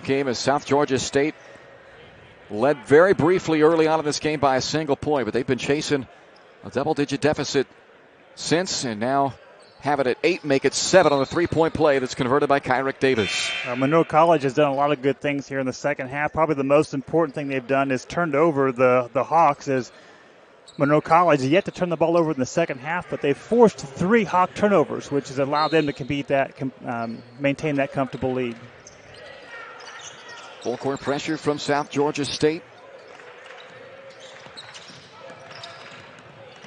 Game as South Georgia State led very briefly early on in this game by a single point, but they've been chasing a double-digit deficit since, and now have it at 8, make it 7 on a 3-point play that's converted by Kyrick Davis. Monroe College has done a lot of good things here in the second half. Probably the most important thing they've done is turned over the Hawks, as Monroe College has yet to turn the ball over in the second half, but they've forced 3 Hawk turnovers, which has allowed them to maintain that comfortable lead. Full court pressure from South Georgia State.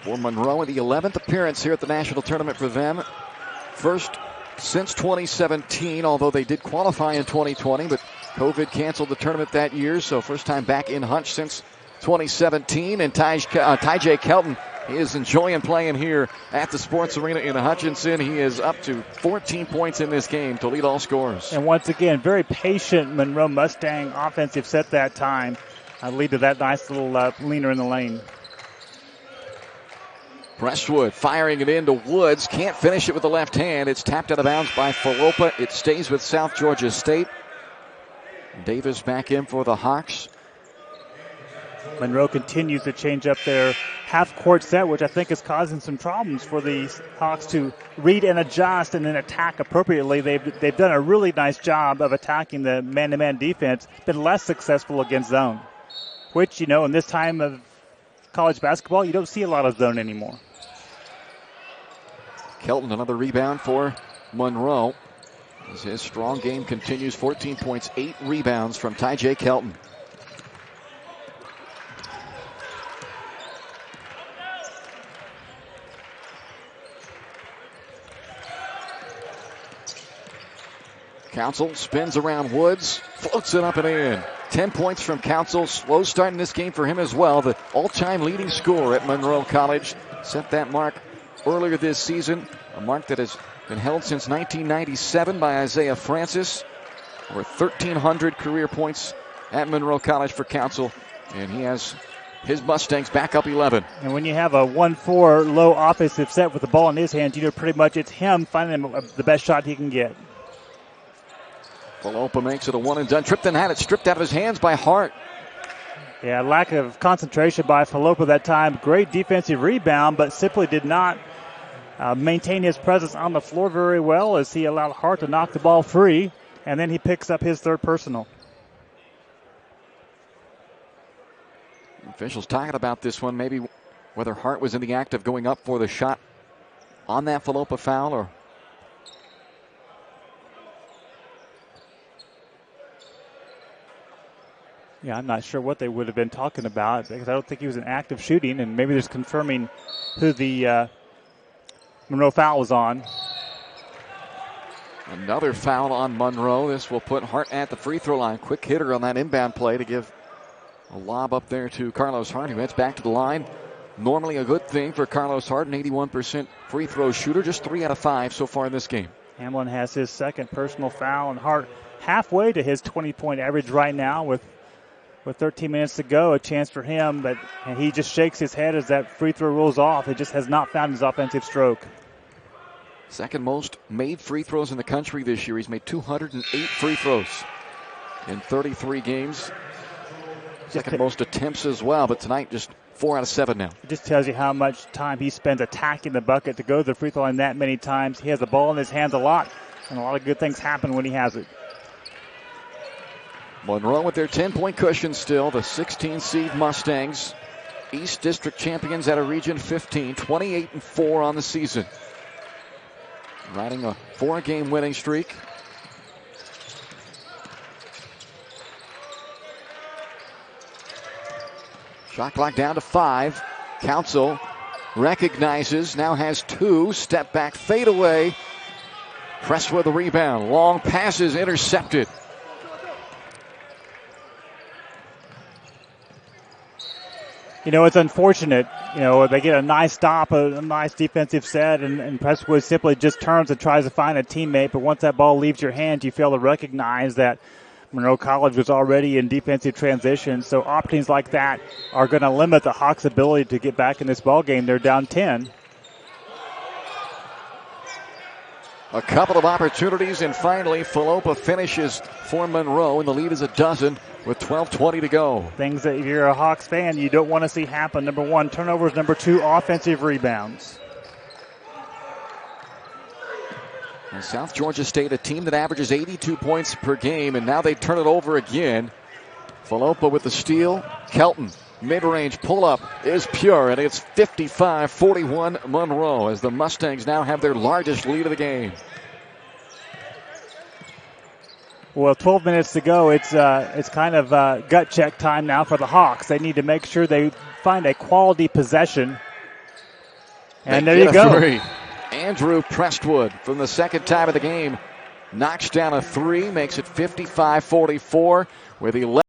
For Monroe, the 11th appearance here at the national tournament for them. First since 2017, although they did qualify in 2020, but COVID canceled the tournament that year, so first time back in Hunch since 2017. And Ty-J Kelton, he is enjoying playing here at the Sports Arena in Hutchinson. He is up to 14 points in this game to lead all scorers. And once again, very patient Monroe Mustang offensive set that time. Lead to that nice little leaner in the lane. Presswood firing it into Woods. Can't finish it with the left hand. It's tapped out of bounds by Falopa. It stays with South Georgia State. Davis back in for the Hawks. Monroe continues to change up their half-court set, which I think is causing some problems for the Hawks to read and adjust and then attack appropriately. They've done a really nice job of attacking the man-to-man defense, been less successful against zone, which, in this time of college basketball, you don't see a lot of zone anymore. Kelton, another rebound for Monroe. As his strong game continues, 14 points, 8 rebounds from Ty-J Kelton. Council spins around Woods, floats it up and in. 10 points from Council. Slow start in this game for him as well. The all-time leading scorer at Monroe College. Set that mark earlier this season. A mark that has been held since 1997 by Isaiah Francis. Over 1,300 career points at Monroe College for Council. And he has his Mustangs back up 11. And when you have a 1-4 low offensive set with the ball in his hands, pretty much it's him finding the best shot he can get. Falopa makes it a one-and-done. Tripton had it stripped out of his hands by Hart. Yeah, lack of concentration by Falopa that time. Great defensive rebound, but simply did not maintain his presence on the floor very well as he allowed Hart to knock the ball free, and then he picks up his third personal. Officials talking about this one, maybe whether Hart was in the act of going up for the shot on that Falopa foul, or yeah, I'm not sure what they would have been talking about, because I don't think he was in active shooting, and maybe there's confirming who the Monroe foul was on. Another foul on Monroe. This will put Hart at the free throw line. Quick hitter on that inbound play to give a lob up there to Carlos Hart, who heads back to the line. Normally a good thing for Carlos Hart, an 81% free throw shooter, just 3 out of 5 so far in this game. Hamlin has his second personal foul, and Hart halfway to his 20-point average right now with 13 minutes to go, a chance for him, and he just shakes his head as that free throw rolls off. He just has not found his offensive stroke. Second most made free throws in the country this year. He's made 208 free throws in 33 games. Second most attempts as well, but tonight just 4 out of 7 now. It just tells you how much time he spends attacking the bucket to go to the free throw line that many times. He has the ball in his hands a lot, and a lot of good things happen when he has it. Monroe with their 10-point cushion still. The 16-seed Mustangs, East District champions out of Region 15, 28-4 on the season. Riding a 4-game winning streak. Shot clock down to 5. Council recognizes, now has 2. Step back, fade away. Press with the rebound. Long passes intercepted. It's unfortunate. They get a nice stop, a nice defensive set, and Presswood simply just turns and tries to find a teammate. But once that ball leaves your hands, you fail to recognize that Monroe College was already in defensive transition. So opportunities like that are going to limit the Hawks' ability to get back in this ball game. They're down 10. A couple of opportunities, and finally, Philoppa finishes for Monroe, and the lead is a dozen with 12:20 to go. Things that if you're a Hawks fan, you don't want to see happen. Number one, turnovers. Number two, offensive rebounds. And South Georgia State, a team that averages 82 points per game, and now they turn it over again. Philoppa with the steal. Kelton, mid-range pull-up is pure, and it's 55-41 Monroe as the Mustangs now have their largest lead of the game. Well, 12 minutes to go. It's kind of gut check time now for the Hawks. They need to make sure they find a quality possession. And there you go. Three. Andrew Prestwood from the second time of the game knocks down a three, makes it 55-44 with 11.